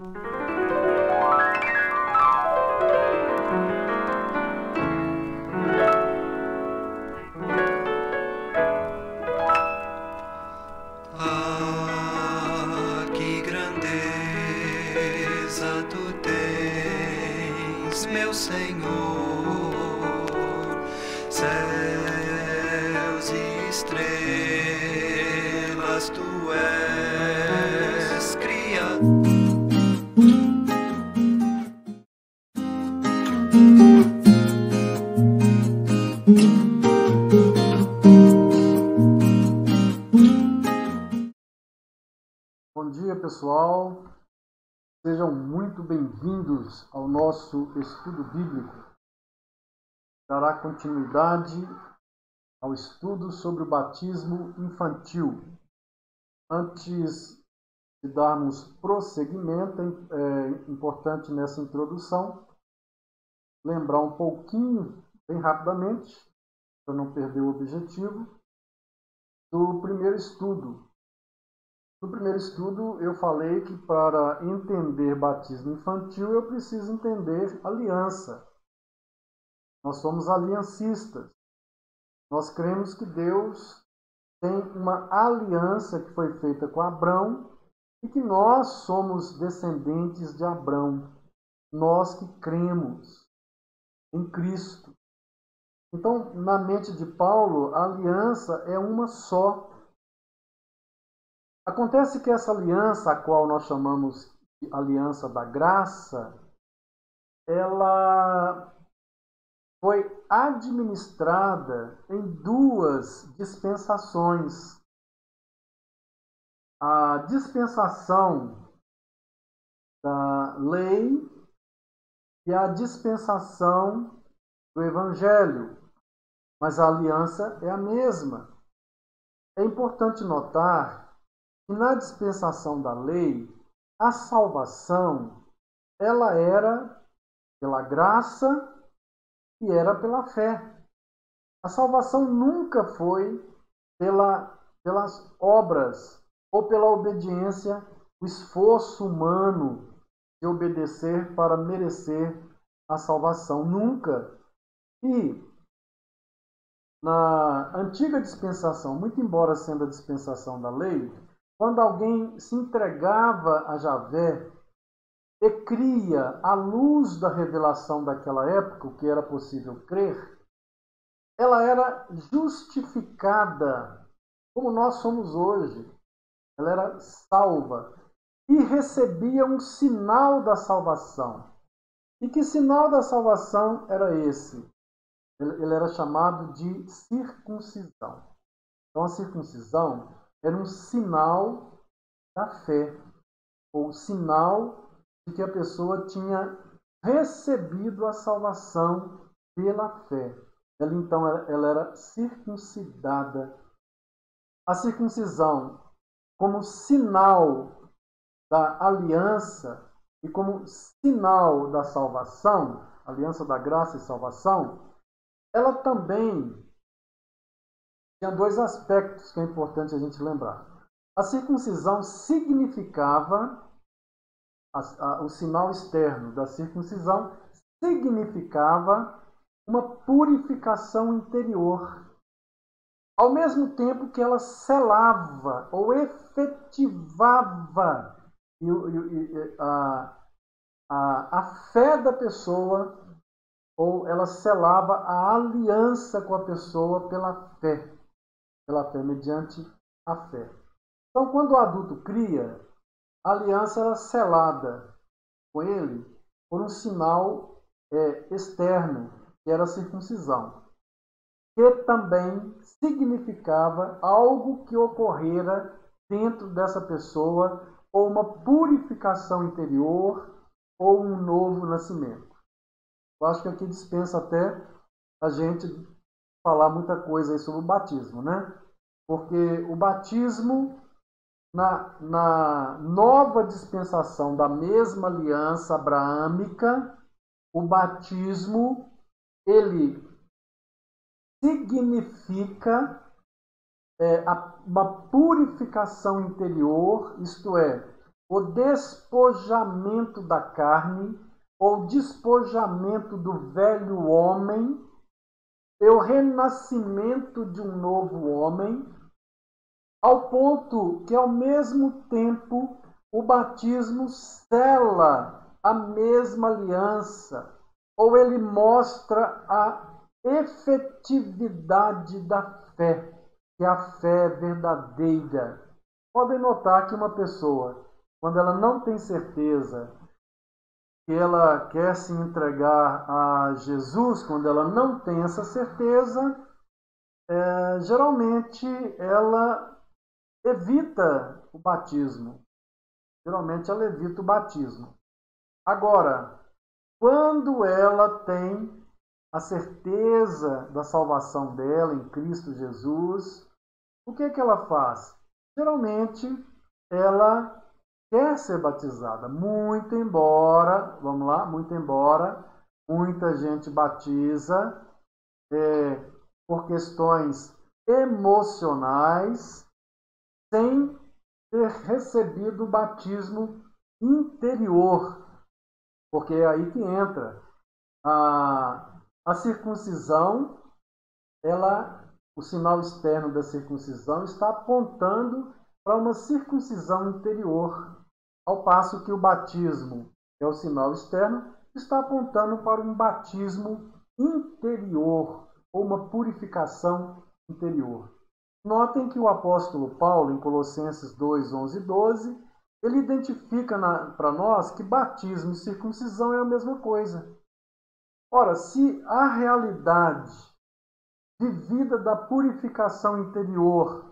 Ah, que grandeza tu tens, meu Senhor, céus e estrelas tu és criado. Bom dia, pessoal. Sejam muito bem-vindos ao nosso estudo bíblico. Dará continuidade ao estudo sobre o batismo infantil. Antes de darmos prosseguimento, é importante nessa introdução lembrar um pouquinho, bem rapidamente, para não perder o objetivo, do primeiro estudo. No primeiro estudo, eu falei que para entender batismo infantil, eu preciso entender aliança. Nós somos aliancistas. Nós cremos que Deus tem uma aliança que foi feita com Abrão e que nós somos descendentes de Abrão. Nós que cremos em Cristo. Então, na mente de Paulo, a aliança é uma só. Acontece que essa aliança, a qual nós chamamos de aliança da graça, ela foi administrada em duas dispensações. A dispensação da lei e a dispensação do evangelho, mas a aliança é a mesma. É importante notar que na dispensação da lei, a salvação, ela era pela graça e era pela fé. A salvação nunca foi pelas obras ou pela obediência, o esforço humano de obedecer para merecer a salvação. Nunca. E na antiga dispensação, muito embora sendo a dispensação da lei, quando alguém se entregava a Javé e cria à luz da revelação daquela época, o que era possível crer, ela era justificada, como nós somos hoje. Ela era salva e recebia um sinal da salvação. E que sinal da salvação era esse? Ele era chamado de circuncisão. Então, a circuncisão era um sinal da fé, ou sinal de que a pessoa tinha recebido a salvação pela fé. Ela era circuncidada. A circuncisão, como sinal da aliança e como sinal da salvação, aliança da graça e salvação, ela também tinha dois aspectos que é importante a gente lembrar. A circuncisão significava, o sinal externo da circuncisão significava uma purificação interior, ao mesmo tempo que ela selava ou efetivava a fé da pessoa, ou ela selava a aliança com a pessoa pela fé, mediante a fé. Então, quando o adulto cria, a aliança era selada com ele por um sinal externo, que era a circuncisão, que também significava algo que ocorrera dentro dessa pessoa, ou uma purificação interior, ou um novo nascimento. Eu acho que aqui dispensa até a gente falar muita coisa aí sobre o batismo, né? Porque o batismo, na nova dispensação da mesma aliança abraâmica, o batismo, ele significa uma purificação interior, isto é, o despojamento da carne, ou despojamento do velho homem, e o renascimento de um novo homem, ao ponto que, ao mesmo tempo, o batismo sela a mesma aliança, ou ele mostra a efetividade da fé, que é a fé verdadeira. Podem notar que uma pessoa, quando ela não tem certeza que ela quer se entregar a Jesus, quando ela não tem essa certeza, geralmente ela evita o batismo. Geralmente ela evita o batismo. Agora, quando ela tem a certeza da salvação dela em Cristo Jesus, o que ela faz? Geralmente ela quer ser batizada, muito embora, vamos lá, muito embora muita gente batiza por questões emocionais, sem ter recebido o batismo interior, porque é aí que entra a circuncisão. O sinal externo da circuncisão está apontando para uma circuncisão interior, ao passo que o batismo, que é o sinal externo, está apontando para um batismo interior, ou uma purificação interior. Notem que o apóstolo Paulo, em Colossenses 2, 11 e 12, ele identifica para nós que batismo e circuncisão é a mesma coisa. Ora, se a realidade vivida da purificação interior,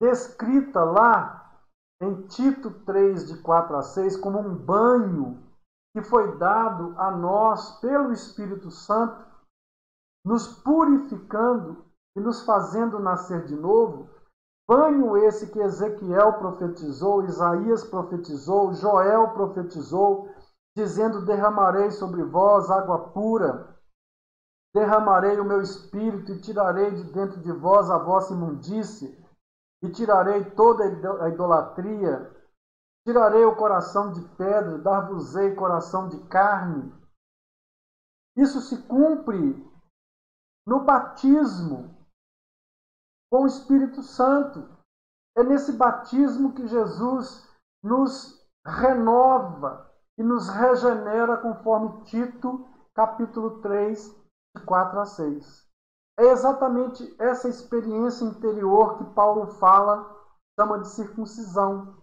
descrita lá em Tito 3, de 4 a 6, como um banho que foi dado a nós pelo Espírito Santo, nos purificando e nos fazendo nascer de novo, banho esse que Ezequiel profetizou, Isaías profetizou, Joel profetizou, dizendo: derramarei sobre vós água pura, derramarei o meu espírito e tirarei de dentro de vós a vossa imundície, e tirarei toda a idolatria, tirarei o coração de pedra, dar-vos-ei coração de carne. Isso se cumpre no batismo com o Espírito Santo. É nesse batismo que Jesus nos renova e nos regenera, conforme Tito, capítulo 3, de 4 a 6. É exatamente essa experiência interior que Paulo chama de circuncisão.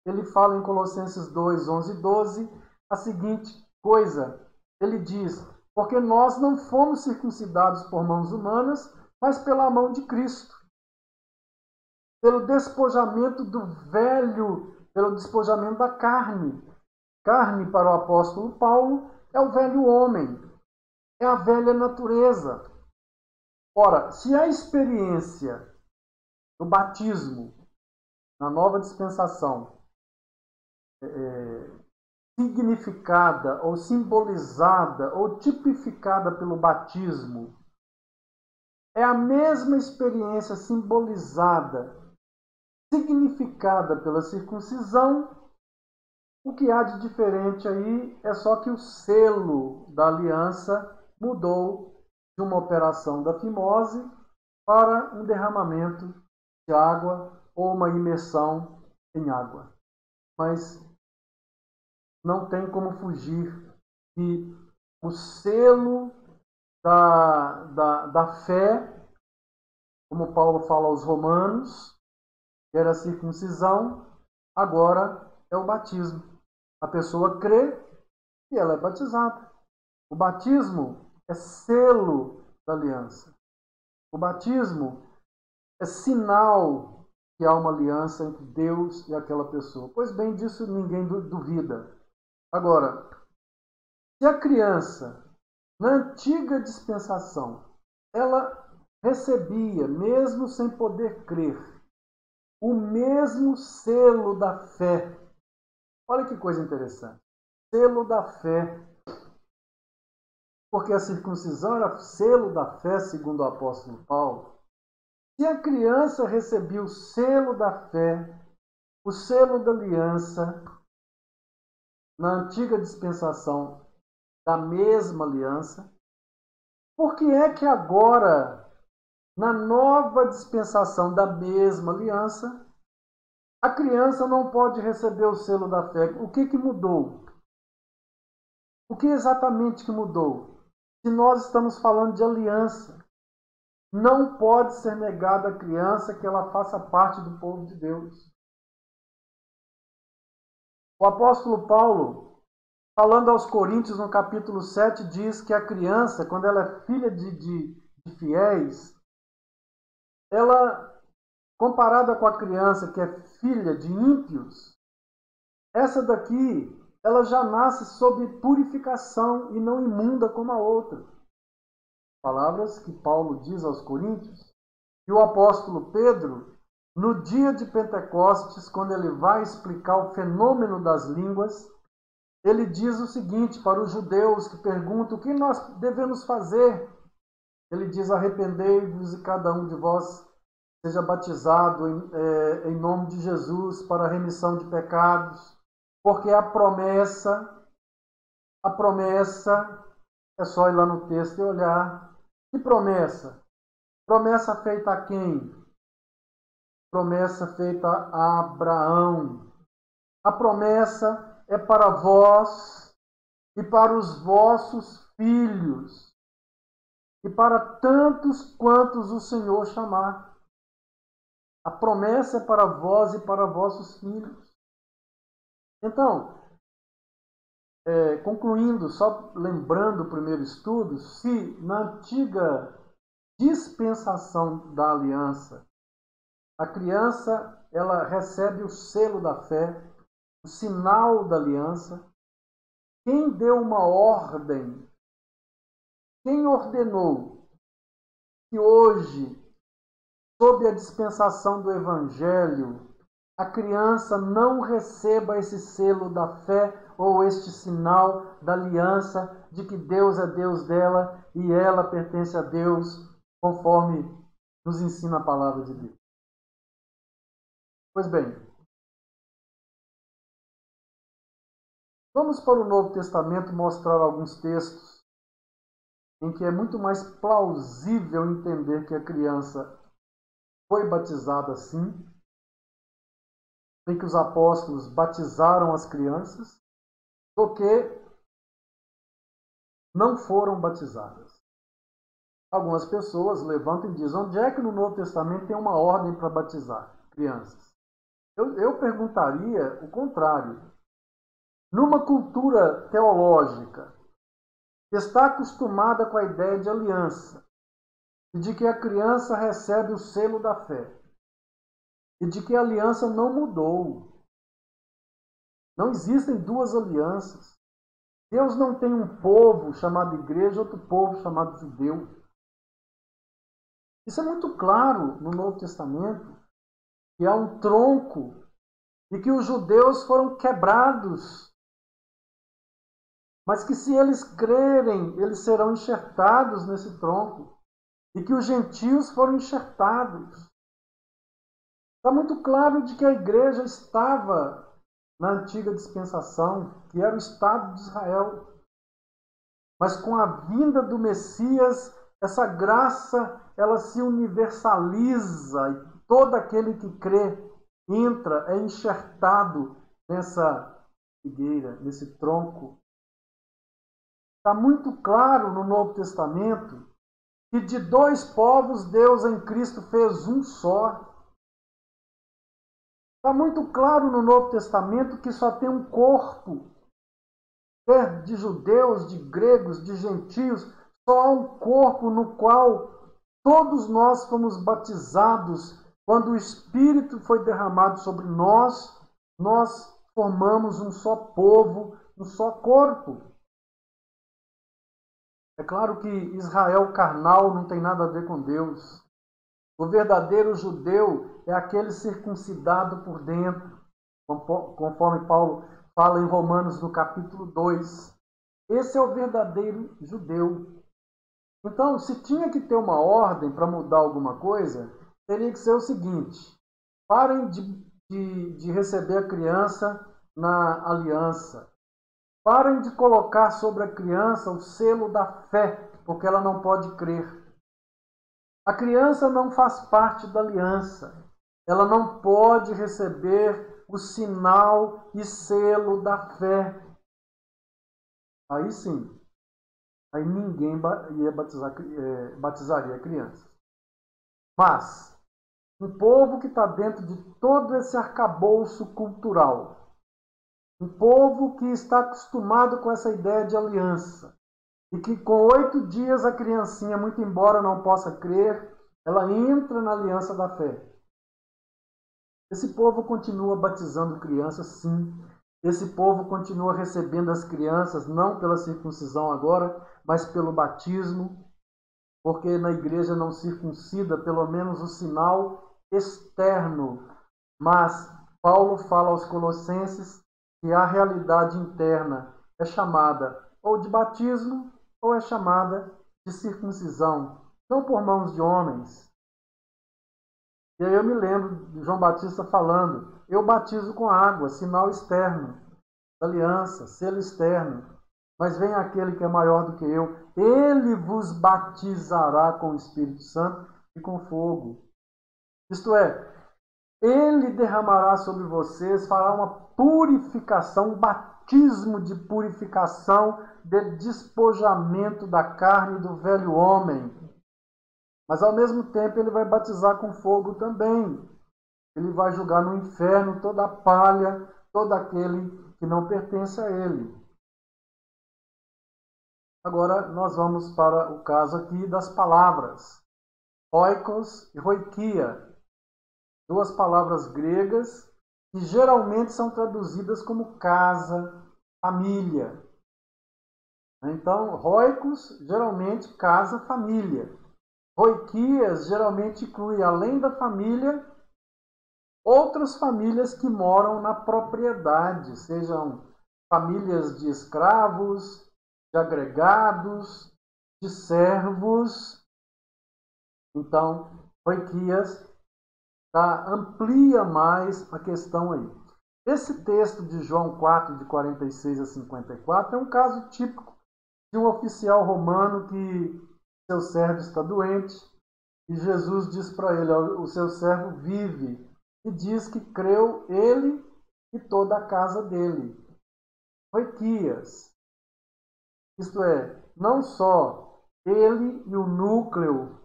Ele fala em Colossenses 2, 11 e 12, a seguinte coisa. Ele diz: porque nós não fomos circuncidados por mãos humanas, mas pela mão de Cristo. Pelo despojamento do velho, pelo despojamento da carne. Carne, para o apóstolo Paulo, é o velho homem, é a velha natureza. Ora, se a experiência do batismo na nova dispensação significada ou simbolizada ou tipificada pelo batismo é a mesma experiência simbolizada, significada pela circuncisão, o que há de diferente aí é só que o selo da aliança mudou de uma operação da fimose para um derramamento de água ou uma imersão em água. Mas não tem como fugir que o selo da fé, como Paulo fala aos Romanos, que era a circuncisão, agora é o batismo. A pessoa crê e ela é batizada. O batismo é selo da aliança. O batismo é sinal que há uma aliança entre Deus e aquela pessoa. Pois bem, disso ninguém duvida. Agora, se a criança, na antiga dispensação, ela recebia, mesmo sem poder crer, o mesmo selo da fé. Olha que coisa interessante. Selo da fé. Porque a circuncisão era selo da fé, segundo o apóstolo Paulo. Se a criança recebia o selo da fé, o selo da aliança, na antiga dispensação da mesma aliança, por que é que agora, na nova dispensação da mesma aliança, a criança não pode receber o selo da fé? O que mudou? O que exatamente que mudou? Se nós estamos falando de aliança, não pode ser negada à criança que ela faça parte do povo de Deus. O apóstolo Paulo, falando aos Coríntios no capítulo 7, diz que a criança, quando ela é filha de fiéis, ela, comparada com a criança que é filha de ímpios, essa daqui, ela já nasce sob purificação e não imunda como a outra. Palavras que Paulo diz aos Coríntios. E o apóstolo Pedro, no dia de Pentecostes, quando ele vai explicar o fenômeno das línguas, ele diz o seguinte para os judeus que perguntam o que nós devemos fazer. Ele diz: arrependei-vos e cada um de vós seja batizado em nome de Jesus para a remissão de pecados, porque a promessa é só ir lá no texto e olhar. Que promessa? Promessa feita a quem? Promessa feita a Abraão. A promessa é para vós e para os vossos filhos e para tantos quantos o Senhor chamar. A promessa é para vós e para vossos filhos. Então, concluindo, só lembrando o primeiro estudo, se na antiga dispensação da aliança, a criança ela recebe o selo da fé, o sinal da aliança, quem deu uma ordem, quem ordenou que hoje, sob a dispensação do Evangelho, a criança não receba esse selo da fé ou este sinal da aliança de que Deus é Deus dela e ela pertence a Deus, conforme nos ensina a palavra de Deus? Pois bem, vamos para o Novo Testamento mostrar alguns textos em que é muito mais plausível entender que a criança foi batizada assim, em que os apóstolos batizaram as crianças, do que não foram batizadas. Algumas pessoas levantam e dizem: onde é que no Novo Testamento tem uma ordem para batizar crianças? Eu perguntaria o contrário. Numa cultura teológica que está acostumada com a ideia de aliança, e de que a criança recebe o selo da fé, e de que a aliança não mudou. Não existem duas alianças. Deus não tem um povo chamado igreja e outro povo chamado judeu. Isso é muito claro no Novo Testamento, que há um tronco e que os judeus foram quebrados, mas que se eles crerem, eles serão enxertados nesse tronco, e que os gentios foram enxertados. Está muito claro de que a igreja estava na antiga dispensação, que era o Estado de Israel. Mas com a vinda do Messias, essa graça ela se universaliza e todo aquele que crê entra, é enxertado nessa figueira, nesse tronco. Está muito claro no Novo Testamento que de dois povos Deus em Cristo fez um só. Está muito claro no Novo Testamento que só tem um corpo, quer de judeus, de gregos, de gentios, só há um corpo no qual todos nós fomos batizados. Quando o Espírito foi derramado sobre nós, nós formamos um só povo, um só corpo. É claro que Israel carnal não tem nada a ver com Deus. O verdadeiro judeu é aquele circuncidado por dentro, conforme Paulo fala em Romanos no capítulo 2. Esse é o verdadeiro judeu. Então, se tinha que ter uma ordem para mudar alguma coisa, teria que ser o seguinte: parem de receber a criança na aliança. Parem de colocar sobre a criança o selo da fé, porque ela não pode crer. A criança não faz parte da aliança. Ela não pode receber o sinal e selo da fé. Aí sim, aí ninguém batizaria a criança. Mas um povo que está dentro de todo esse arcabouço cultural, um povo que está acostumado com essa ideia de aliança, e que com 8 dias a criancinha, muito embora não possa crer, ela entra na aliança da fé. Esse povo continua batizando crianças, sim. Esse povo continua recebendo as crianças, não pela circuncisão agora, mas pelo batismo, porque na igreja não circuncida, pelo menos o sinal externo. Mas Paulo fala aos Colossenses que a realidade interna é chamada ou de batismo ou é chamada de circuncisão, não por mãos de homens. E aí eu me lembro de João Batista falando, eu batizo com água, sinal externo, aliança, selo externo. Mas vem aquele que é maior do que eu, ele vos batizará com o Espírito Santo e com fogo. Isto é, ele derramará sobre vocês, fará uma purificação, um batismo de purificação, de despojamento da carne do velho homem. Mas ao mesmo tempo ele vai batizar com fogo também. Ele vai jogar no inferno toda a palha, todo aquele que não pertence a ele. Agora nós vamos para o caso aqui das palavras. Oikos e roikia. 2 palavras gregas que geralmente são traduzidas como casa, família. Então, roikos, geralmente casa, família. Roiquias geralmente inclui, além da família, outras famílias que moram na propriedade, sejam famílias de escravos, de agregados, de servos. Então, roiquias amplia mais a questão aí. Esse texto de João 4, de 46 a 54, é um caso típico de um oficial romano que seu servo está doente, e Jesus diz para ele, o seu servo vive, e diz que creu ele e toda a casa dele. Roiquias. Isto é, não só ele e o núcleo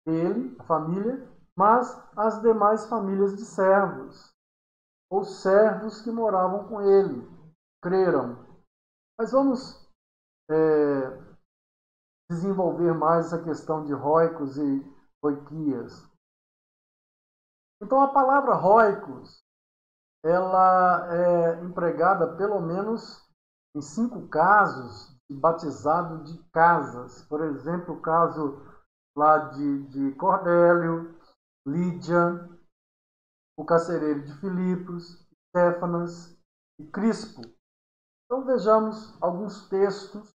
dele, a família, mas as demais famílias de servos, ou servos que moravam com ele, creram. Mas vamos desenvolver mais essa questão de roicos e roiquias. Então a palavra roicos, ela é empregada pelo menos em 5 casos de batizado de casas. Por exemplo, o caso lá de Cornélio, Lídia, o carcereiro de Filipos, Estéfanas e Crispo. Então vejamos alguns textos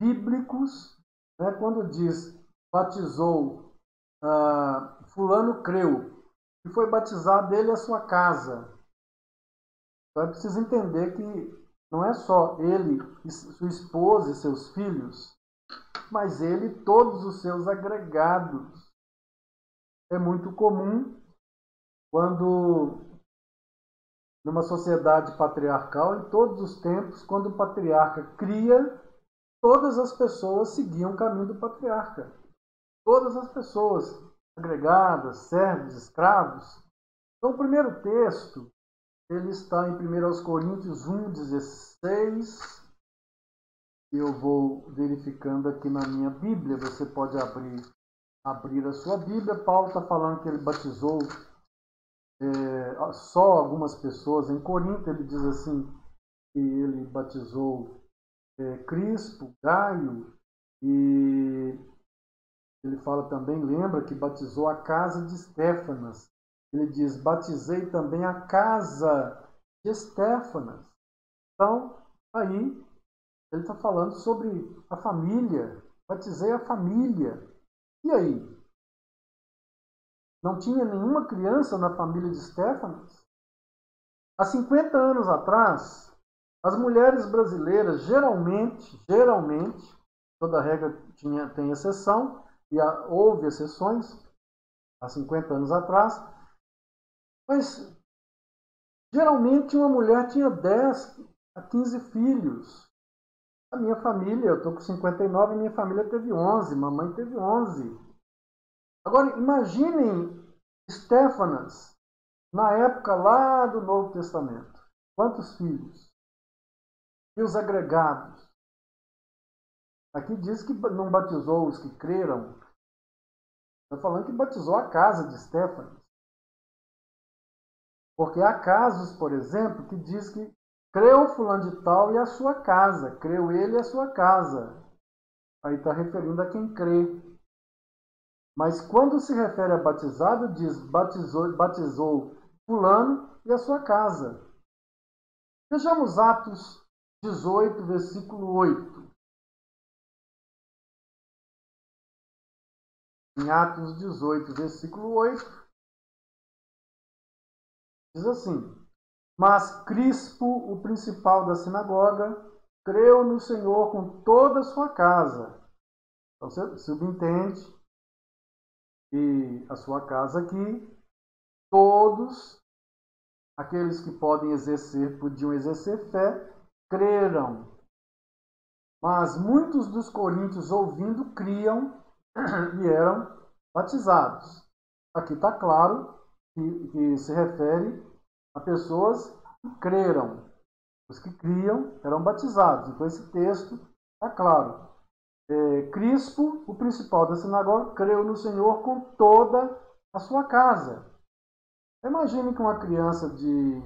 bíblicos, quando diz batizou, fulano creu, e foi batizado ele e a sua casa. Então é preciso entender que não é só ele, sua esposa e seus filhos, mas ele e todos os seus agregados. É muito comum quando, numa sociedade patriarcal, em todos os tempos, quando o patriarca cria, todas as pessoas seguiam o caminho do patriarca. Todas as pessoas, agregadas, servos, escravos. Então, o primeiro texto, ele está em 1 Coríntios 1,16. Eu vou verificando aqui na minha Bíblia. Você pode abrir a sua Bíblia. Paulo está falando que ele batizou só algumas pessoas. Em Corinto, ele diz assim, que ele batizou Crispo, Gaio, e ele fala também, lembra que batizou a casa de Estéfanas. Ele diz, batizei também a casa de Estéfanas. Então, aí, ele está falando sobre a família. Batizei a família. E aí? Não tinha nenhuma criança na família de Estéfanas? Há 50 anos atrás, As mulheres brasileiras, geralmente, toda regra tem exceção, e houve exceções há 50 anos atrás, mas geralmente uma mulher tinha 10 a 15 filhos. A minha família, eu estou com 59, a minha família teve 11, mamãe teve 11. Agora, imaginem Estéfanas, na época lá do Novo Testamento. Quantos filhos? E os agregados? Aqui diz que não batizou os que creram. Está falando que batizou a casa de Estéfanas. Porque há casos, por exemplo, que diz que creu fulano de tal e a sua casa. Creu ele e a sua casa. Aí está referindo a quem crê. Mas quando se refere a batizado, diz batizou fulano e a sua casa. Vejamos Atos 18, versículo 8. Em Atos 18, versículo 8, diz assim: Mas Crispo, o principal da sinagoga, creu no Senhor com toda a sua casa. Então, você subentende que a sua casa aqui, todos aqueles que podiam exercer fé, creram. Mas muitos dos coríntios, ouvindo, criam e eram batizados. Aqui está claro que se refere a pessoas que creram. Os que criam eram batizados. Então esse texto está claro. Crispo, o principal da sinagoga, creu no Senhor com toda a sua casa. Imagine que uma criança de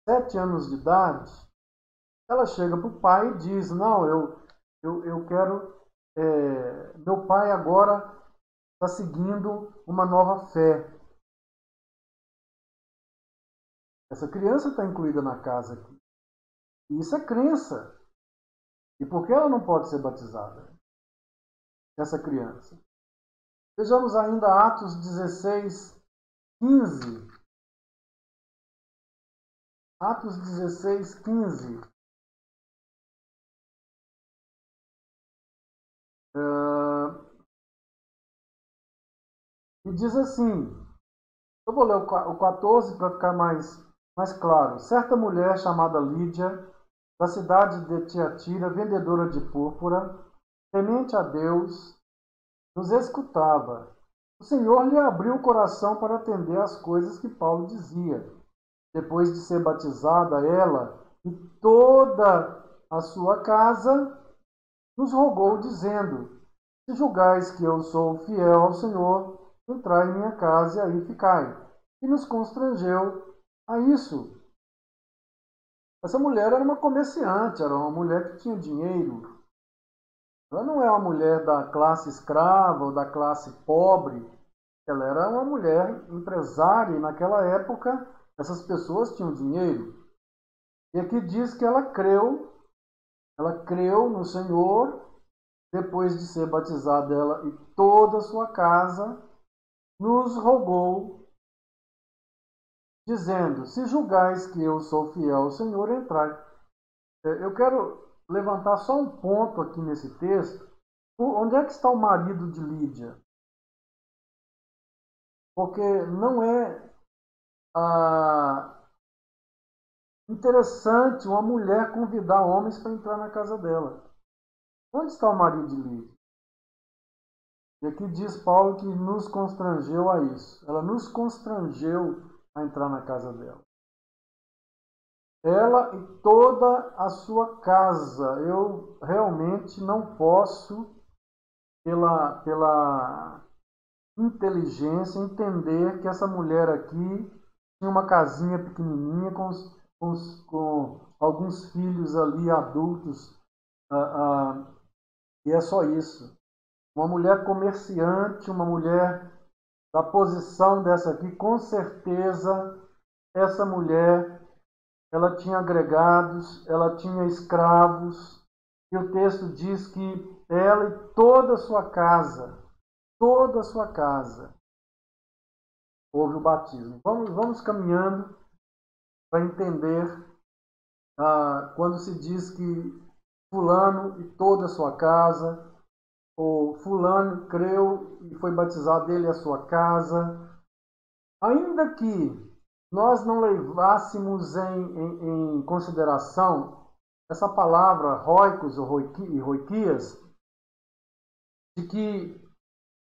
7 anos de idade, ela chega para o pai e diz: não, eu quero... meu pai agora está seguindo uma nova fé. Essa criança está incluída na casa aqui. E isso é crença. E por que ela não pode ser batizada? Essa criança. Vejamos ainda Atos 16, 15. Atos 16, 15. E diz assim, eu vou ler o 14 para ficar mais claro. Certa mulher chamada Lídia, da cidade de Tiatira, vendedora de púrpura, temente a Deus, nos escutava. O Senhor lhe abriu o coração para atender às coisas que Paulo dizia. Depois de ser batizada, ela e toda a sua casa nos rogou, dizendo: se julgais que eu sou fiel ao Senhor, entrai em minha casa e aí ficai. E nos constrangeu a isso. Essa mulher era uma comerciante, era uma mulher que tinha dinheiro. Ela não é uma mulher da classe escrava ou da classe pobre. Ela era uma mulher empresária e naquela época essas pessoas tinham dinheiro. E aqui diz que ela creu no Senhor, depois de ser batizada ela e toda a sua casa, nos rogou, dizendo: se julgais que eu sou fiel ao Senhor, entrai. Eu quero levantar só um ponto aqui nesse texto. Onde é que está o marido de Lídia? Porque não é interessante uma mulher convidar homens para entrar na casa dela. Onde está o marido de Lídia? E aqui diz Paulo que nos constrangeu a isso. Ela nos constrangeu a entrar na casa dela. Ela e toda a sua casa. Eu realmente não posso, pela inteligência, entender que essa mulher aqui tinha uma casinha pequenininha com alguns filhos ali adultos. E é só isso. Uma mulher comerciante, uma mulher da posição dessa aqui, com certeza essa mulher, ela tinha agregados, ela tinha escravos, e o texto diz que ela e toda a sua casa, houve o batismo. Vamos caminhando para entender quando se diz que fulano e toda a sua casa, ou fulano creu e foi batizado ele e a sua casa, ainda que nós não levássemos em consideração essa palavra roicos ou roiquias, de que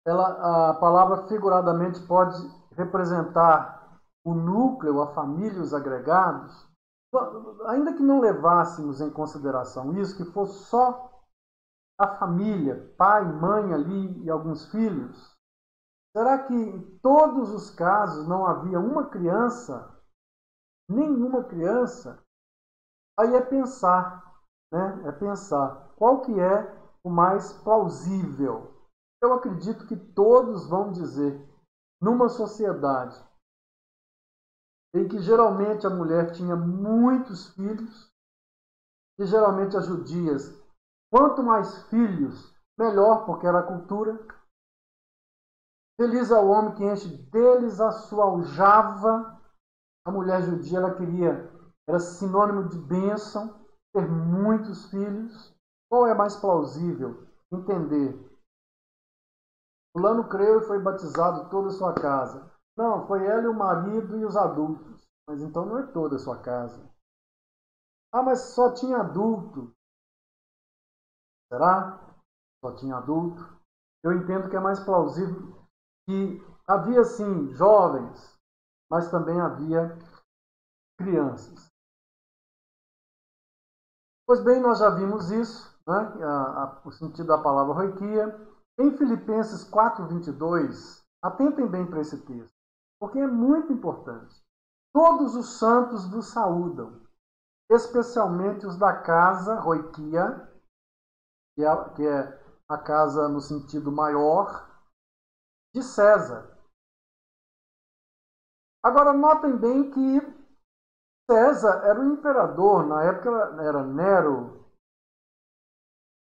a palavra figuradamente pode representar o núcleo, a família, os agregados, ainda que não levássemos em consideração isso, que fosse só a família, pai, mãe ali e alguns filhos, será que em todos os casos não havia uma criança, nenhuma criança? Aí é pensar, né? É pensar qual que é o mais plausível. Eu acredito que todos vão dizer, numa sociedade em que geralmente a mulher tinha muitos filhos, e geralmente as judias, quanto mais filhos, melhor, porque era a cultura. Feliz é o homem que enche deles a sua aljava. A mulher judia, era sinônimo de bênção, ter muitos filhos. Qual é mais plausível entender? Fulano creu e foi batizado toda a sua casa. Não, foi ela e o marido e os adultos. Mas então não é toda a sua casa. Ah, mas só tinha adulto. Será? Só tinha adulto? Eu entendo que é mais plausível que havia, sim, jovens, mas também havia crianças. Pois bem, nós já vimos isso, né? O sentido da palavra roiquia. Em Filipenses 4:22, atentem bem para esse texto, porque é muito importante. Todos os santos vos saúdam, especialmente os da casa roiquia, que é a casa no sentido maior, de César. Agora, notem bem que César era o imperador, na época era Nero.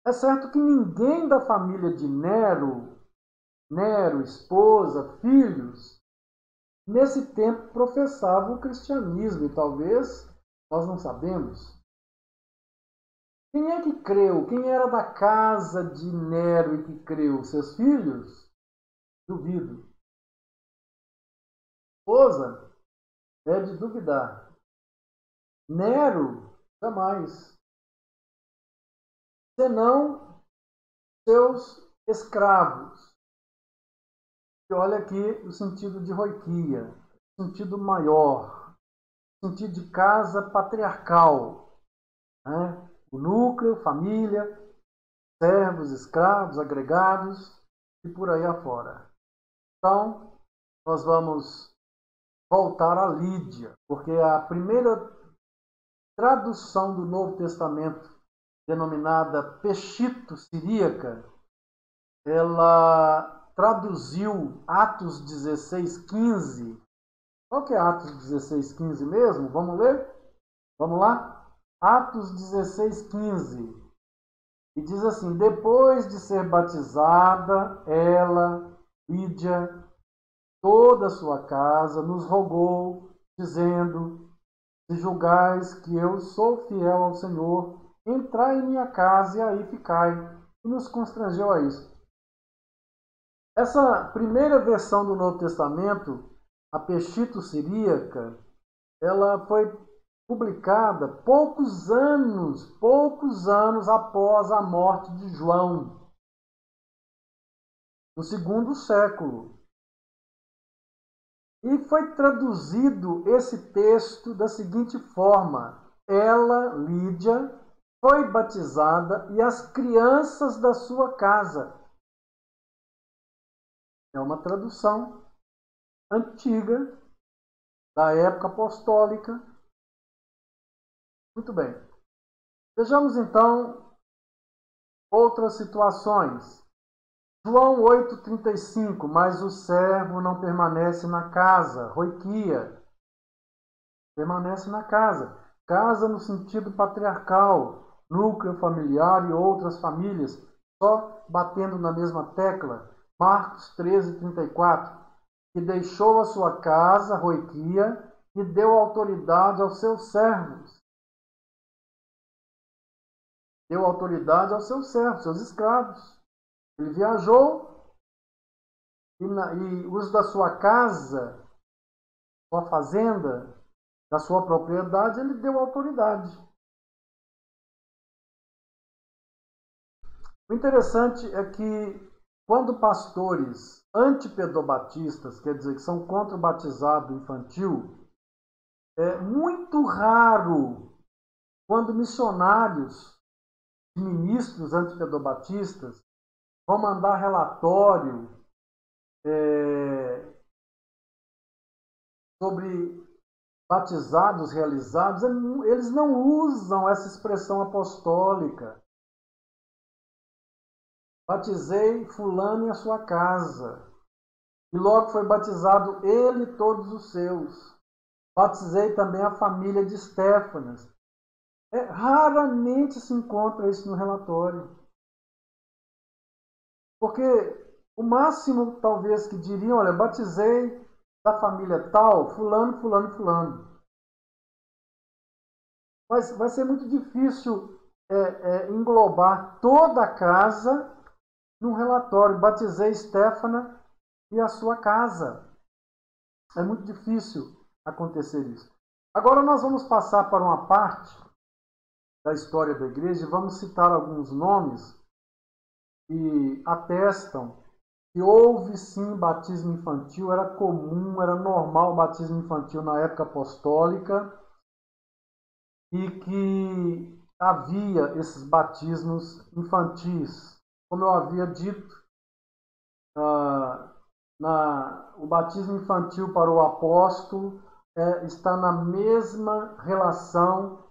É certo que ninguém da família de Nero, esposa, filhos, nesse tempo professava o cristianismo, e talvez nós não sabemos. Quem é que creu? Quem era da casa de Nero e que creu? Seus filhos? Duvido. Esposa? É de duvidar. Nero? Jamais. Senão seus escravos. E olha aqui o sentido de roiquia, sentido maior, sentido de casa patriarcal, né? O núcleo, família, servos, escravos, agregados e por aí afora. Então, nós vamos voltar a Lídia, porque a primeira tradução do Novo Testamento, denominada Peshito Siríaca, ela traduziu Atos 16:15. Qual que é Atos 16:15 mesmo? Vamos ler? Vamos lá? Atos 16:15. E diz assim: depois de ser batizada, ela, Lídia, toda a sua casa, nos rogou, dizendo: se julgais que eu sou fiel ao Senhor, entrai em minha casa e aí ficai. E nos constrangeu a isso. Essa primeira versão do Novo Testamento, a Peshito Siríaca, ela foi publicada poucos anos após a morte de João, no segundo século. E foi traduzido esse texto da seguinte forma: ela, Lídia, foi batizada e as crianças da sua casa. É uma tradução antiga, da época apostólica. Muito bem. Vejamos então outras situações. João 8:35, mas o servo não permanece na casa, roiquia. Permanece na casa. Casa no sentido patriarcal, núcleo familiar e outras famílias, só batendo na mesma tecla. Marcos 13:34, que deixou a sua casa, roiquia, e deu autoridade aos seus servos. deu autoridade aos seus servos, seus escravos. Ele viajou e uso da sua casa, sua fazenda, da sua propriedade, ele deu autoridade. O interessante é que quando pastores antipedobatistas, quer dizer, que são contra o batizado infantil, é muito raro quando missionários e ministros antipedobatistas vão mandar relatório sobre batizados realizados, eles não usam essa expressão apostólica. Batizei fulano em a sua casa, e logo foi batizado ele e todos os seus. Batizei também a família de Estéfanas. Raramente se encontra isso no relatório. Porque o máximo, talvez, que diriam, olha, batizei da família tal, fulano, fulano, fulano. Mas vai ser muito difícil englobar toda a casa num relatório. Batizei Estéfana e a sua casa. É muito difícil acontecer isso. Agora nós vamos passar para uma parte da história da igreja e vamos citar alguns nomes que atestam que houve sim batismo infantil, era comum, era normal o batismo infantil na época apostólica e que havia esses batismos infantis. Como eu havia dito, o batismo infantil para o apóstolo está na mesma relação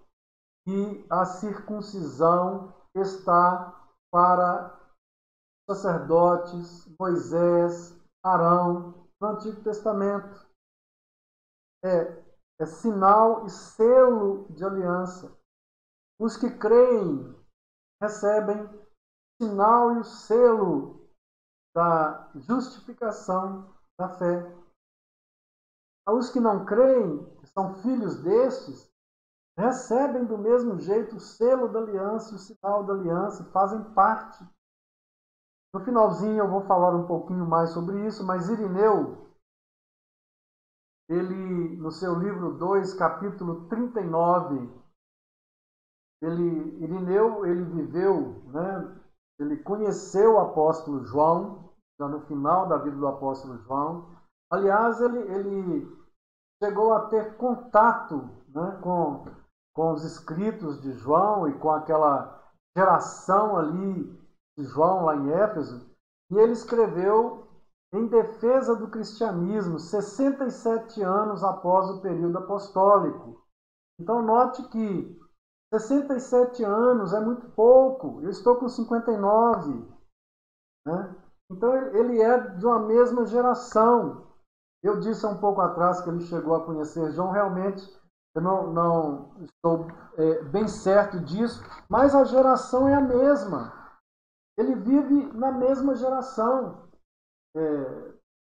que a circuncisão está para sacerdotes, Moisés, Arão, no Antigo Testamento. É sinal e selo de aliança. Os que creem recebem o sinal e o selo da justificação da fé. Os que não creem, que são filhos destes, recebem do mesmo jeito o selo da aliança, o sinal da aliança, fazem parte. No finalzinho eu vou falar um pouquinho mais sobre isso, mas Irineu, ele, no seu livro 2, capítulo 39, Irineu, ele viveu, ele conheceu o apóstolo João, já no final da vida do apóstolo João. Aliás, ele chegou a ter contato com os escritos de João e com aquela geração ali de João lá em Éfeso, e ele escreveu em defesa do cristianismo 67 anos após o período apostólico. Então note que 67 anos é muito pouco, eu estou com 59. Então ele é de uma mesma geração. Eu disse há um pouco atrás que ele chegou a conhecer João, realmente eu não estou bem certo disso, mas a geração é a mesma. Ele vive na mesma geração,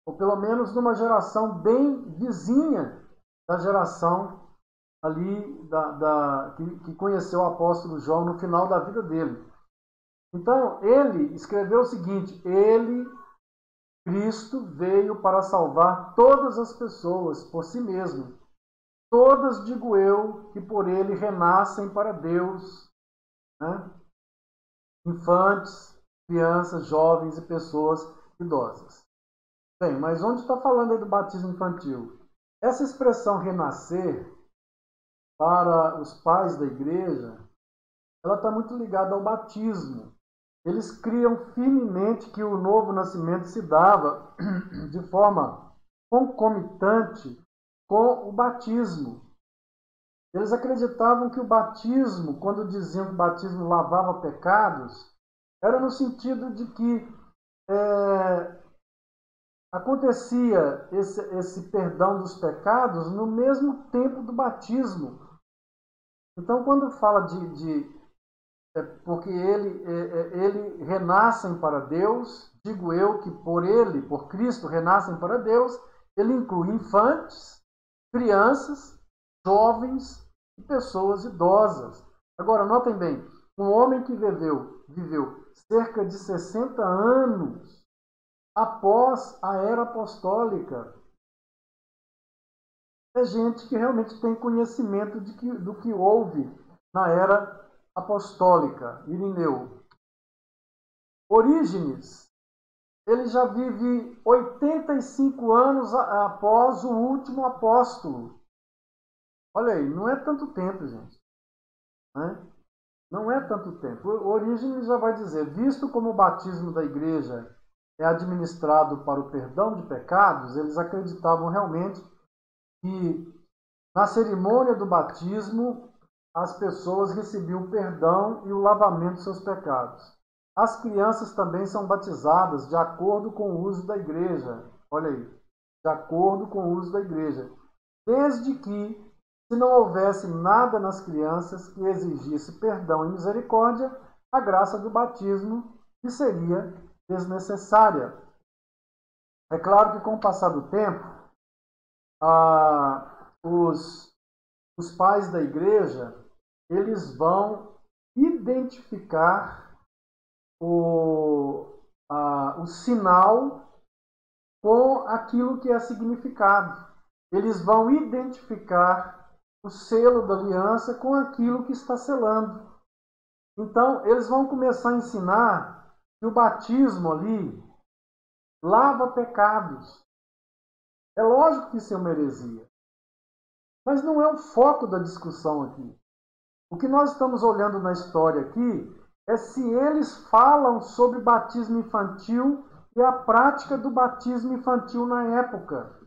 ou pelo menos numa geração bem vizinha da geração ali que conheceu o apóstolo João no final da vida dele. Então, ele escreveu o seguinte: Cristo, veio para salvar todas as pessoas por si mesmo. Todas, digo eu, que por ele renascem para Deus. Infantes, crianças, jovens e pessoas idosas. Bem, mas onde está falando aí do batismo infantil? Essa expressão renascer, para os pais da igreja, ela está muito ligada ao batismo. Eles criam firmemente que o novo nascimento se dava de forma concomitante com o batismo. Eles acreditavam que o batismo, quando diziam que o batismo lavava pecados, era no sentido de que acontecia esse perdão dos pecados no mesmo tempo do batismo. Então, quando fala porque ele renascem para Deus, digo eu que por ele, por Cristo, renascem para Deus, ele inclui infantes, crianças, jovens e pessoas idosas. Agora, notem bem, Um homem que viveu cerca de 60 anos após a era apostólica. É gente que realmente tem conhecimento do que houve na era apostólica. Irineu. Orígenes, ele já vive 85 anos após o último apóstolo. Olha aí, não é tanto tempo, gente. Né? Não é tanto tempo. Orígenes já vai dizer, visto como o batismo da igreja é administrado para o perdão de pecados, eles acreditavam realmente que na cerimônia do batismo as pessoas recebiam o perdão e o lavamento de seus pecados. As crianças também são batizadas de acordo com o uso da igreja. Olha aí, de acordo com o uso da igreja. Desde que, se não houvesse nada nas crianças que exigisse perdão e misericórdia, a graça do batismo que seria desnecessária. É claro que com o passar do tempo, os pais da igreja, eles vão identificar o sinal com aquilo que é significado. Eles vão identificar o selo da aliança com aquilo que está selando. Então, eles vão começar a ensinar que o batismo ali lava pecados. É lógico que isso é uma heresia. Mas não é o foco da discussão aqui. O que nós estamos olhando na história aqui é se eles falam sobre batismo infantil e a prática do batismo infantil na época.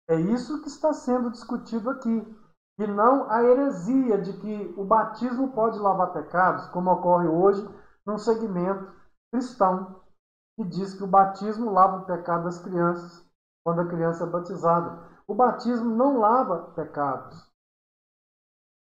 É isso que está sendo discutido aqui. E não a heresia de que o batismo pode lavar pecados, como ocorre hoje num segmento cristão, que diz que o batismo lava o pecado das crianças quando a criança é batizada. O batismo não lava pecados.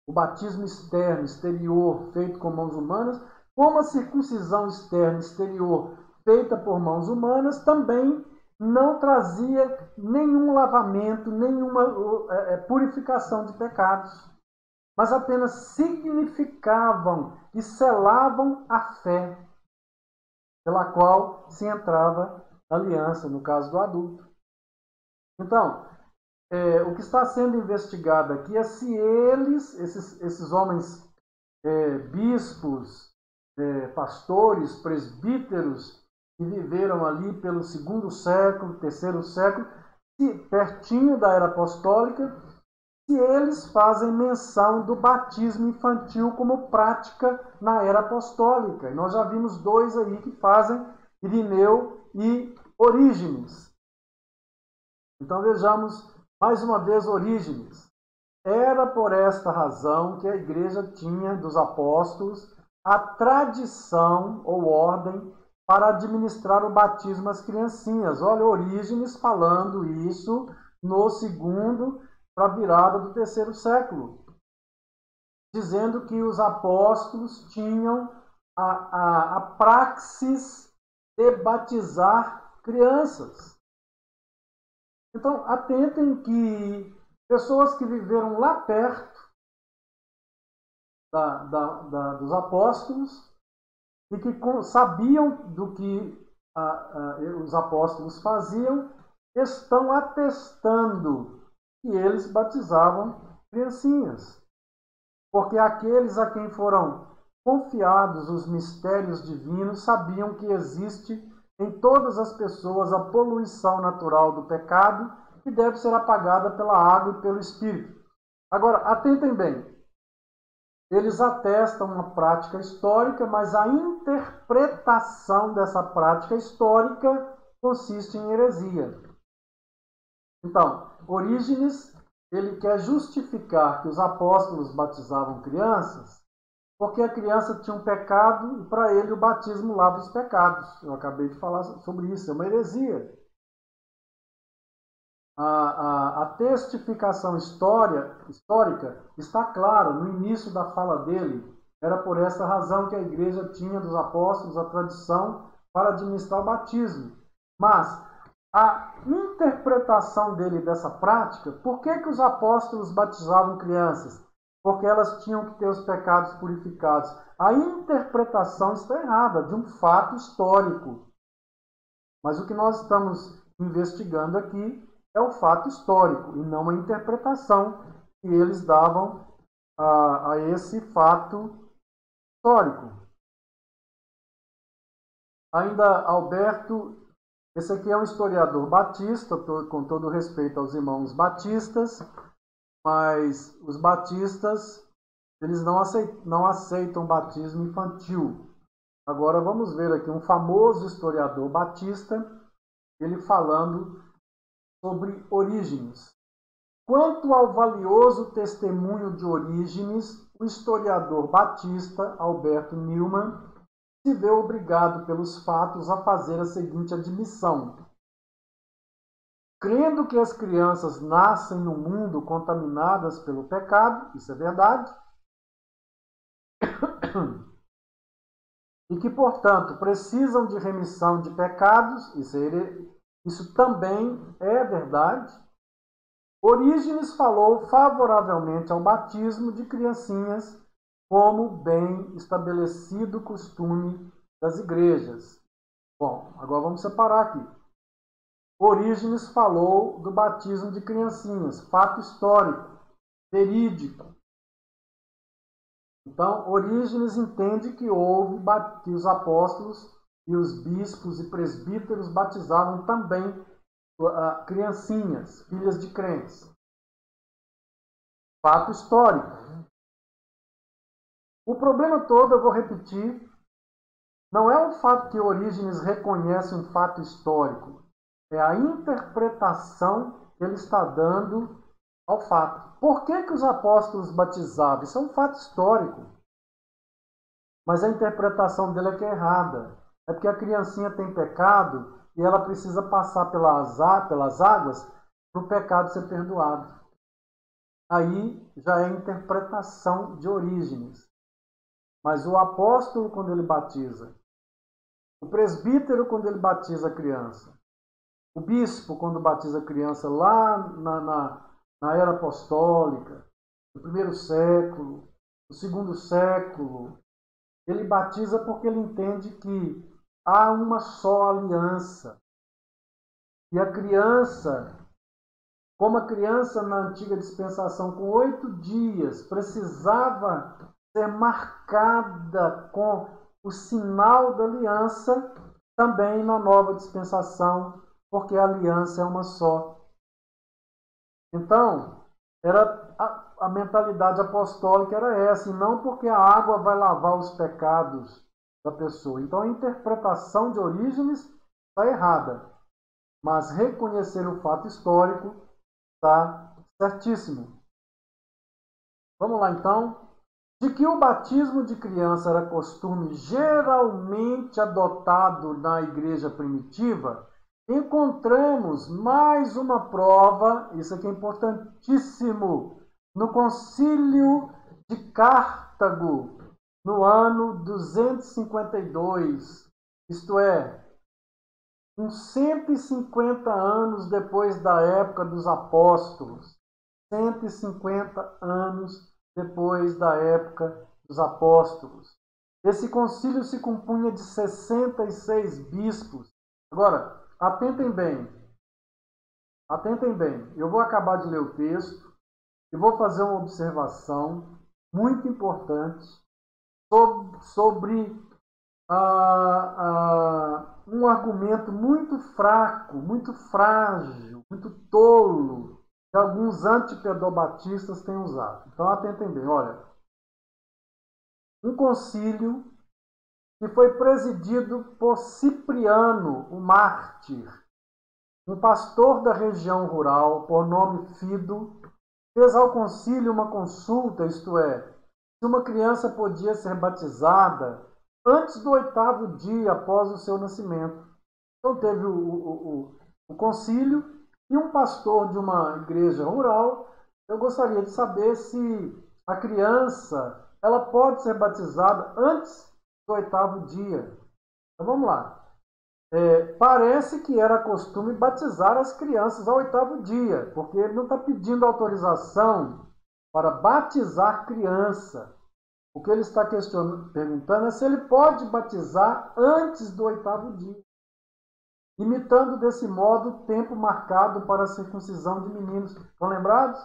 O batismo externo, exterior, feito com mãos humanas, como a circuncisão externa, exterior, feita por mãos humanas, também não trazia nenhum lavamento, nenhuma purificação de pecados, mas apenas significavam e selavam a fé pela qual se entrava a aliança, no caso do adulto. Então, o que está sendo investigado aqui é se esses homens, bispos, pastores, presbíteros, que viveram ali pelo 2º século, 3º século, pertinho da era apostólica, se eles fazem menção do batismo infantil como prática na era apostólica. E nós já vimos 2 aí que fazem, Irineu e Orígenes. Então vejamos mais uma vez Orígenes. Era por esta razão que a igreja tinha dos apóstolos a tradição ou ordem para administrar o batismo às criancinhas. Olha, Orígenes falando isso no 2º para a virada do 3º século, dizendo que os apóstolos tinham a praxis de batizar crianças. Então, atentem que pessoas que viveram lá perto dos apóstolos e que sabiam do que os apóstolos faziam, estão atestando que eles batizavam criancinhas. Porque aqueles a quem foram confiados os mistérios divinos sabiam que existe em todas as pessoas a poluição natural do pecado que deve ser apagada pela água e pelo Espírito. Agora, atentem bem. Eles atestam uma prática histórica, mas a interpretação dessa prática histórica consiste em heresia. Então, Orígenes, ele quer justificar que os apóstolos batizavam crianças porque a criança tinha um pecado e para ele o batismo lava os pecados. Eu acabei de falar sobre isso, é uma heresia. A testificação histórica está clara no início da fala dele. Era por essa razão que a igreja tinha dos apóstolos a tradição para administrar o batismo. Mas a interpretação dele dessa prática, por que os apóstolos batizavam crianças? porque elas tinham que ter os pecados purificados. A interpretação está errada de um fato histórico. Mas o que nós estamos investigando aqui é o fato histórico e não a interpretação que eles davam a esse fato histórico. Ainda Alberto, esse aqui é um historiador batista, com todo respeito aos irmãos batistas, mas os batistas, eles não aceitam batismo infantil. Agora vamos ver aqui um famoso historiador batista, ele falando sobre Orígenes. Quanto ao valioso testemunho de Orígenes, o historiador batista Alberto Newman se vê obrigado pelos fatos a fazer a seguinte admissão. Crendo que as crianças nascem no mundo contaminadas pelo pecado, isso é verdade, e que, portanto, precisam de remissão de pecados, isso também é verdade. Orígenes falou favoravelmente ao batismo de criancinhas como bem estabelecido costume das igrejas. Bom, agora vamos separar aqui. Orígenes falou do batismo de criancinhas, fato histórico, verídico. Então, Orígenes entende que que os apóstolos e os bispos e presbíteros batizavam também criancinhas, filhas de crentes. Fato histórico. O problema todo, eu vou repetir, não é o fato que Orígenes reconhece um fato histórico, é a interpretação que ele está dando ao fato. Por que os apóstolos batizavam? Isso é um fato histórico. Mas a interpretação dele é que é errada. É porque a criancinha tem pecado e ela precisa passar pelas águas para o pecado ser perdoado. Aí já é a interpretação de Orígenes. Mas o apóstolo, quando ele batiza, o presbítero, quando ele batiza a criança, o bispo, quando batiza a criança lá na era apostólica, no primeiro século, no segundo século, ele batiza porque ele entende que há uma só aliança. E a criança, como a criança na antiga dispensação, com 8 dias, precisava ser marcada com o sinal da aliança, também na nova dispensação, porque a aliança é uma só. Então, a mentalidade apostólica era essa, e não porque a água vai lavar os pecados da pessoa. Então, a interpretação de Orígenes está errada, mas reconhecer o fato histórico está certíssimo. Vamos lá, então. De que o batismo de criança era costume geralmente adotado na igreja primitiva, encontramos mais uma prova, isso aqui é importantíssimo, no Concílio de Cartago, no ano 252, isto é, uns 150 anos depois da época dos apóstolos, 150 anos depois da época dos apóstolos. Esse concílio se compunha de 66 bispos. Agora, atentem bem. Eu vou acabar de ler o texto e vou fazer uma observação muito importante sobre um argumento muito fraco, muito frágil, muito tolo, que alguns antipedobatistas têm usado. Então, atentem bem. Olha, um concílio que foi presidido por Cipriano, o mártir, um pastor da região rural, por nome Fido, fez ao concílio uma consulta, isto é, se uma criança podia ser batizada antes do 8º dia após o seu nascimento. Então teve o concílio e um pastor de uma igreja rural. Eu gostaria de saber se a criança ela pode ser batizada antes do 8º dia. Então vamos lá. Parece que era costume batizar as crianças ao 8º dia, porque ele não está pedindo autorização para batizar criança. O que ele está perguntando é se ele pode batizar antes do 8º dia, imitando desse modo o tempo marcado para a circuncisão de meninos. Estão lembrados?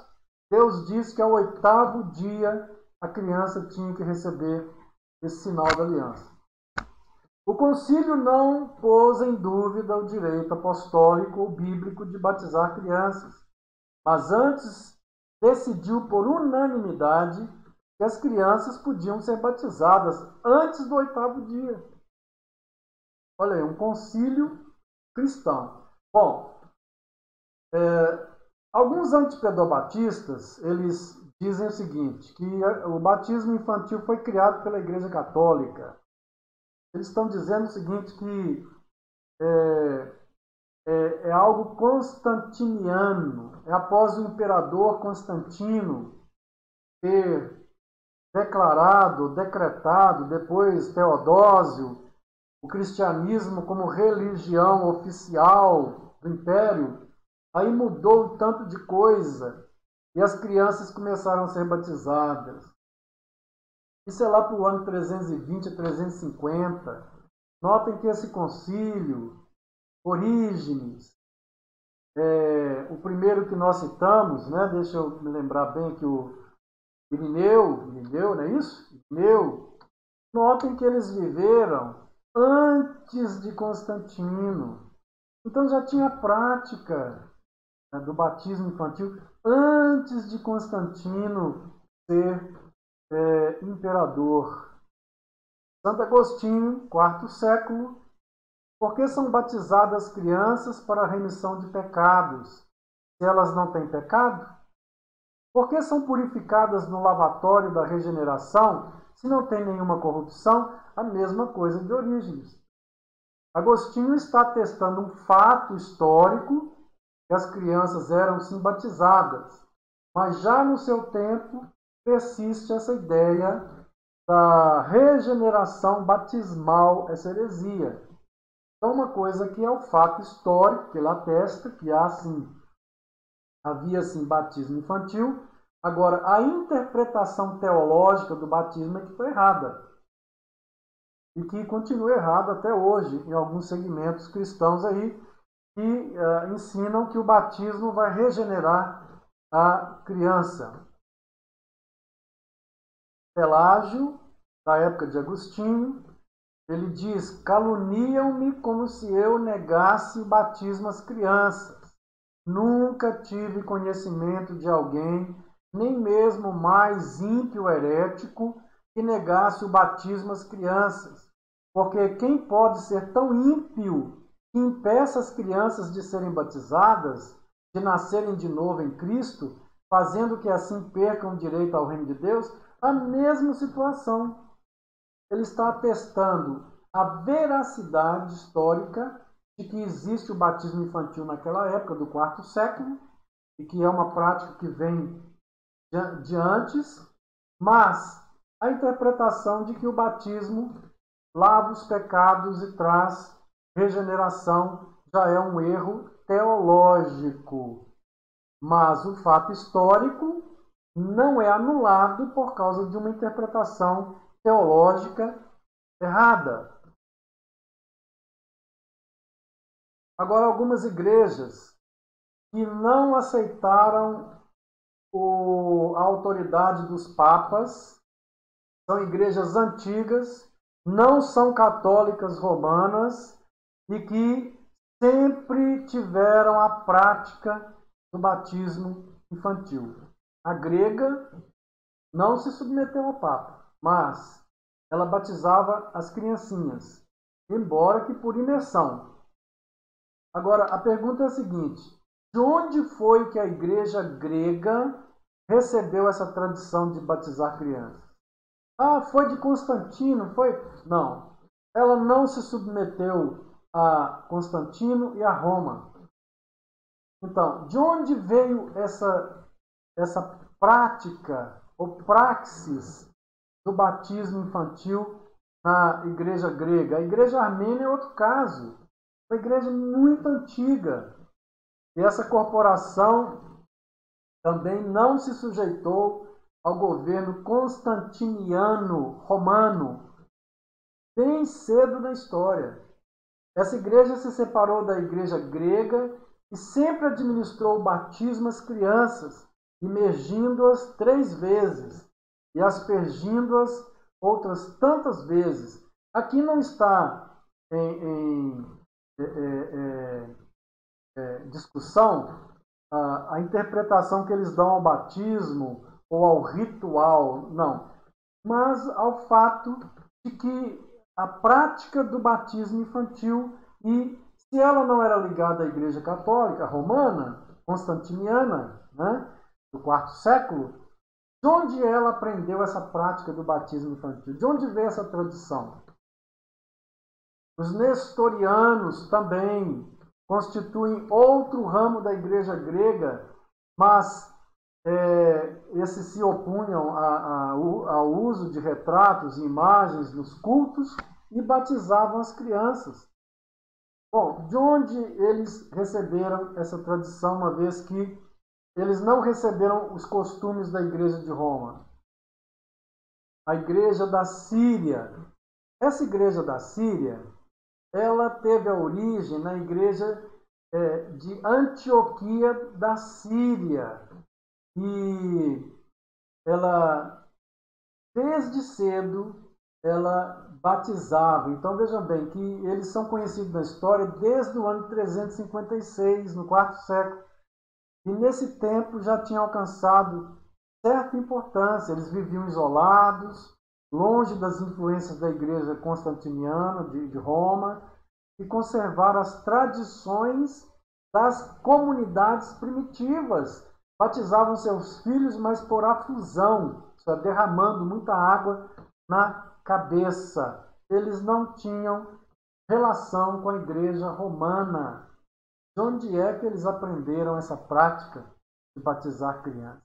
Deus disse que ao 8º dia a criança tinha que receber esse sinal da aliança. O concílio não pôs em dúvida o direito apostólico ou bíblico de batizar crianças, mas antes decidiu por unanimidade que as crianças podiam ser batizadas antes do 8º dia. Olha aí, um concílio cristão. Bom, alguns antipedobatistas, eles dizem o seguinte, que o batismo infantil foi criado pela Igreja Católica. Eles estão dizendo o seguinte, que é algo constantiniano. É após o imperador Constantino ter declarado, decretado, depois Teodósio, o cristianismo como religião oficial do império, aí mudou tanto de coisa e as crianças começaram a ser batizadas. Isso é lá para o ano 320 a 350. Notem que esse concílio, Orígenes, o primeiro que nós citamos, né? Deixa eu me lembrar bem que o Irineu, não é isso? Irineu. Notem que eles viveram antes de Constantino. Então já tinha prática, né, do batismo infantil antes de Constantino ser imperador. Santo Agostinho, 4º século. Por que são batizadas crianças para a remissão de pecados, se elas não têm pecado? Por que são purificadas no lavatório da regeneração, se não tem nenhuma corrupção? A mesma coisa de Orígenes. Agostinho está atestando um fato histórico, que as crianças eram sim batizadas, mas já no seu tempo persiste essa ideia da regeneração batismal, essa heresia. Então, uma coisa que é o fato histórico, que ele atesta, que havia sim batismo infantil. Agora, a interpretação teológica do batismo é que foi errada. E que continua errada até hoje, em alguns segmentos cristãos aí, que ensinam que o batismo vai regenerar a criança. Pelágio, da época de Agostinho, ele diz: caluniam-me como se eu negasse o batismo às crianças. Nunca tive conhecimento de alguém, nem mesmo o mais ímpio herético, que negasse o batismo às crianças. Porque quem pode ser tão ímpio que impeça as crianças de serem batizadas, de nascerem de novo em Cristo, fazendo que assim percam o direito ao reino de Deus? A mesma situação. Ele está atestando a veracidade histórica de que existe o batismo infantil naquela época, do 4º século, e que é uma prática que vem de antes, mas a interpretação de que o batismo lava os pecados e traz regeneração já é um erro teológico. Mas o fato histórico não é anulado por causa de uma interpretação teológica errada. Agora, algumas igrejas que não aceitaram a autoridade dos papas, são igrejas antigas, não são católicas romanas e que sempre tiveram a prática do batismo infantil. A grega não se submeteu ao papa, mas ela batizava as criancinhas, embora que por imersão. Agora, a pergunta é a seguinte: de onde foi que a igreja grega recebeu essa tradição de batizar crianças? Ah, foi de Constantino? Foi? Não. Ela não se submeteu a Constantino e a Roma. Então, de onde veio essa prática ou praxis do batismo infantil na igreja grega? A igreja armênia é outro caso. Uma igreja muito antiga. E essa corporação também não se sujeitou ao governo constantiniano romano, bem cedo na história. Essa igreja se separou da igreja grega e sempre administrou o batismo às crianças, imergindo-as 3 vezes e aspergindo-as outras tantas vezes. Aqui não está em discussão a interpretação que eles dão ao batismo ou ao ritual, não. Mas ao fato de que a prática do batismo infantil, e se ela não era ligada à Igreja Católica Romana, constantiniana, né, do quarto século, de onde ela aprendeu essa prática do batismo infantil? De onde veio essa tradição? Os nestorianos também constituem outro ramo da igreja grega, mas esses se opunham ao uso de retratos e imagens nos cultos e batizavam as crianças. Bom, de onde eles receberam essa tradição, uma vez que eles não receberam os costumes da igreja de Roma? A igreja da Síria. Essa igreja da Síria, ela teve a origem na igreja de Antioquia da Síria. E ela, desde cedo, ela batizava. Então vejam bem que eles são conhecidos na história desde o ano 356, no quarto século. E nesse tempo já tinham alcançado certa importância. Eles viviam isolados, longe das influências da igreja constantiniana de Roma, e conservaram as tradições das comunidades primitivas. Batizavam seus filhos, mas por afusão, derramando muita água na cabeça. Eles não tinham relação com a igreja romana. De onde é que eles aprenderam essa prática de batizar crianças?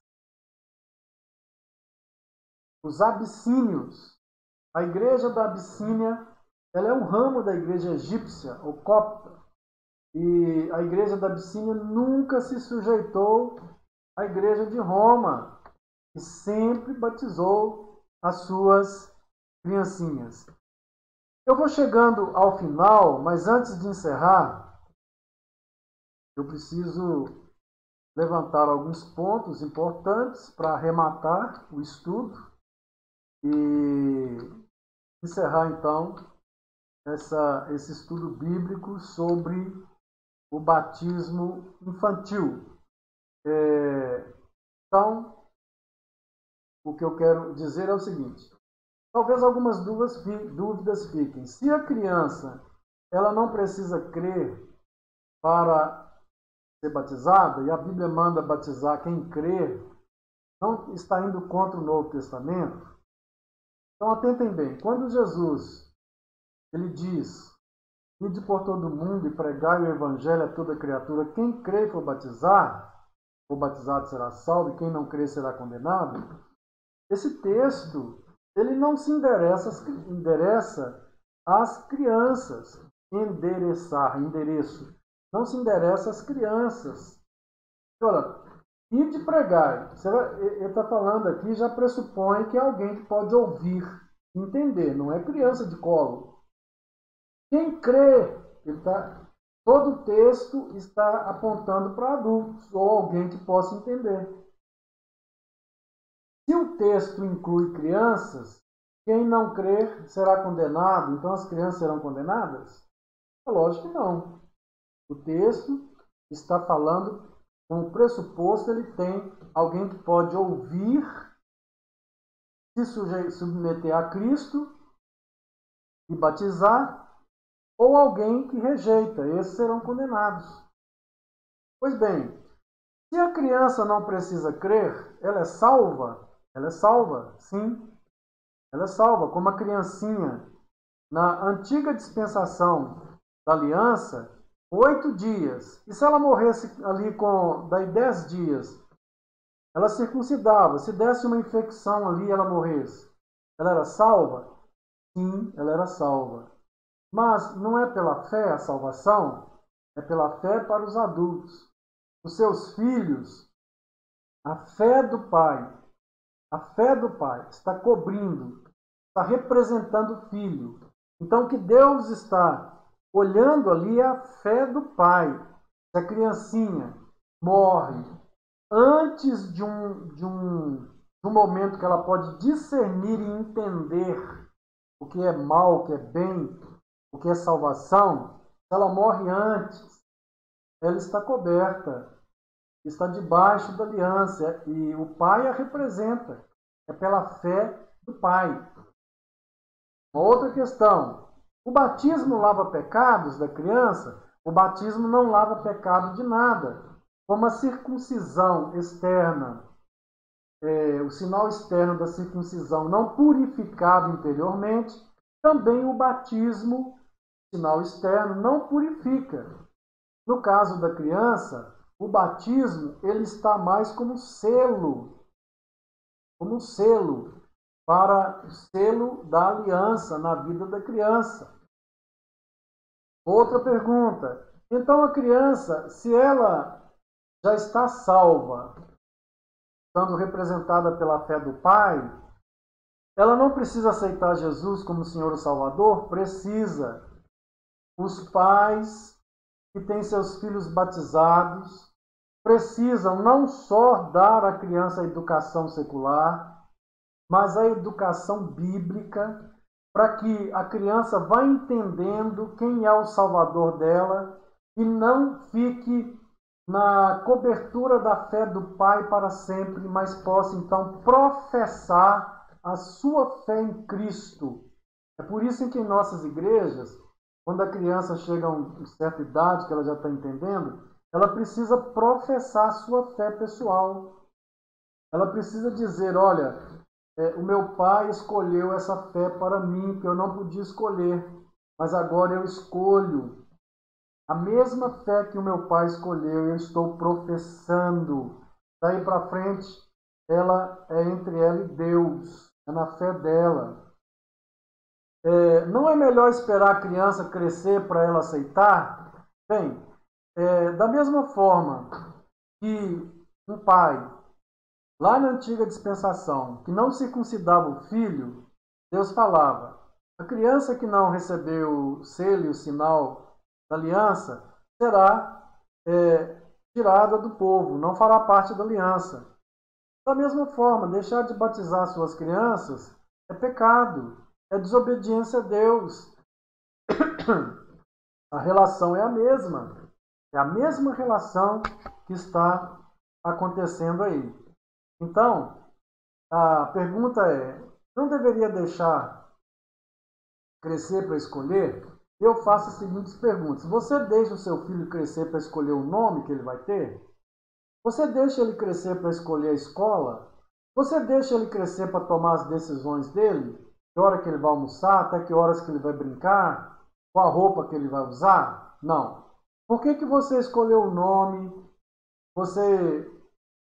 Os abissínios. A igreja da Abissínia, ela é um ramo da igreja egípcia, ou copta. E a igreja da Abissínia nunca se sujeitou à igreja de Roma, e sempre batizou as suas criancinhas. Eu vou chegando ao final, mas antes de encerrar, eu preciso levantar alguns pontos importantes para arrematar o estudo e encerrar, então, esse estudo bíblico sobre o batismo infantil. Então, o que eu quero dizer é o seguinte: talvez algumas dúvidas fiquem. Se a criança ela não precisa crer para ser batizada, e a Bíblia manda batizar quem crê, não está indo contra o Novo Testamento. Então atentem bem, quando Jesus ele diz: ide por todo mundo e pregai o evangelho a toda criatura, quem crê e for batizado será salvo, e quem não crê será condenado. Esse texto ele não se endereça às crianças. Endereço. Não se endereça às crianças. Olha, ide pregar. Ele está falando aqui, já pressupõe que é alguém que pode ouvir, entender. Não é criança de colo. Quem crê, todo o texto está apontando para adultos ou alguém que possa entender. Se o texto inclui crianças, quem não crer será condenado, então as crianças serão condenadas? É lógico que não. O texto está falando com o pressuposto, ele tem alguém que pode ouvir, se submeter a Cristo e batizar, ou alguém que rejeita, esses serão condenados. Pois bem, se a criança não precisa crer, ela é salva? Ela é salva, sim. Ela é salva, como a criancinha. Na antiga dispensação da aliança, 8 dias. E se ela morresse ali com daí 10 dias, ela circuncidava. Se desse uma infecção ali, ela morresse. Ela era salva? Sim, ela era salva. Mas não é pela fé a salvação, é pela fé para os adultos. Os seus filhos, a fé do pai, A fé do pai está cobrindo, está representando o filho. Então, o que Deus está olhando ali é a fé do pai. Se a criancinha morre antes de um momento que ela pode discernir e entender o que é mal, o que é bem, o que é salvação, se ela morre antes, ela está coberta, está debaixo da aliança, e o pai a representa. É pela fé do pai. Uma outra questão: o batismo lava pecados da criança? O batismo não lava pecado de nada. Como a circuncisão externa, o sinal externo da circuncisão não purificava interiormente, também o batismo, sinal externo, não purifica. No caso da criança, o batismo ele está mais como selo para o selo da aliança na vida da criança. Outra pergunta: então a criança, se ela já está salva, estando representada pela fé do pai, ela não precisa aceitar Jesus como Senhor e Salvador? Precisa. Os pais que têm seus filhos batizados precisam não só dar à criança a educação secular, mas a educação bíblica, para que a criança vá entendendo quem é o Salvador dela e não fique na cobertura da fé do pai para sempre, mas possa então professar a sua fé em Cristo. É por isso que em nossas igrejas, quando a criança chega a uma certa idade, que ela já está entendendo, ela precisa professar a sua fé pessoal. Ela precisa dizer: olha, o meu pai escolheu essa fé para mim, que eu não podia escolher, mas agora eu escolho. A mesma fé que o meu pai escolheu, eu estou professando. Daí para frente, ela é entre ela e Deus, é na fé dela. Não é melhor esperar a criança crescer para ela aceitar? Bem, da mesma forma que um pai, lá na antiga dispensação, que não circuncidava o filho, Deus falava: a criança que não recebeu o selo e o sinal da aliança será tirada do povo, não fará parte da aliança. Da mesma forma, deixar de batizar suas crianças é pecado, é desobediência a Deus. A relação é a mesma relação que está acontecendo aí. Então, a pergunta é: não deveria deixar crescer para escolher? Eu faço as seguintes perguntas: você deixa o seu filho crescer para escolher o nome que ele vai ter? Você deixa ele crescer para escolher a escola? Você deixa ele crescer para tomar as decisões dele? Que hora que ele vai almoçar? Até que horas que ele vai brincar? Qual a roupa que ele vai usar? Não. Por que você escolheu o nome? Você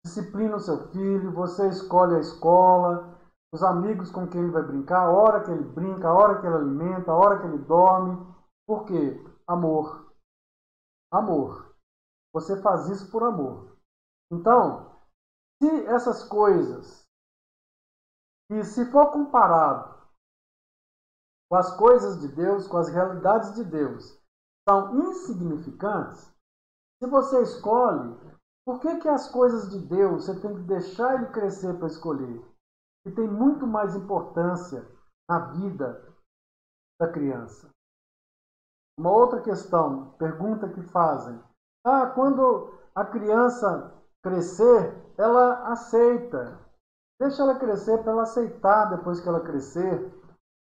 disciplina o seu filho, você escolhe a escola, os amigos com quem ele vai brincar, a hora que ele brinca, a hora que ele alimenta, a hora que ele dorme. Por quê? Amor. Amor. Você faz isso por amor. Então, se essas coisas, e se for comparado com as coisas de Deus, com as realidades de Deus, são insignificantes, se você escolhe, por que as coisas de Deus você tem que deixar ele crescer para escolher? E tem muito mais importância na vida da criança. Uma outra questão, pergunta que fazem: quando a criança crescer, ela aceita. Deixa ela crescer para ela aceitar depois que ela crescer.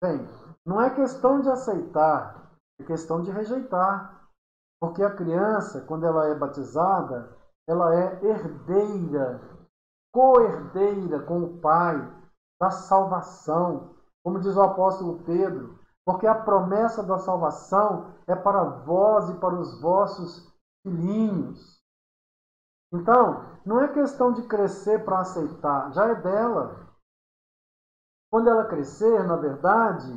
Bem, não é questão de aceitar, é questão de rejeitar. Porque a criança, quando ela é batizada, ela é herdeira, co-herdeira com o Pai da salvação. Como diz o apóstolo Pedro: porque a promessa da salvação é para vós e para os vossos filhinhos. Então, não é questão de crescer para aceitar, já é dela. Quando ela crescer, na verdade,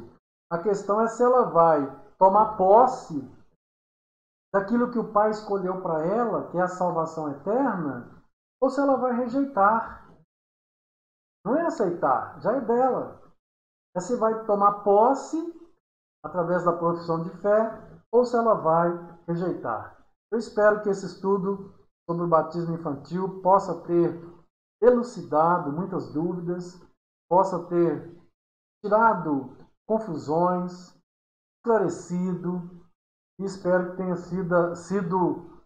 a questão é se ela vai tomar posse daquilo que o Pai escolheu para ela, que é a salvação eterna, ou se ela vai rejeitar. Não é aceitar, já é dela. É se vai tomar posse através da profissão de fé ou se ela vai rejeitar. Eu espero que esse estudo sobre o batismo infantil possa ter elucidado muitas dúvidas, possa ter tirado confusões, esclarecido, e espero que tenha sido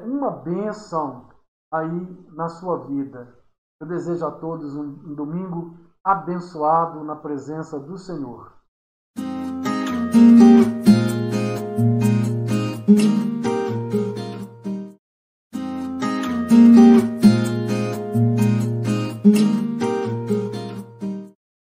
uma bênção aí na sua vida. Eu desejo a todos um domingo abençoado na presença do Senhor.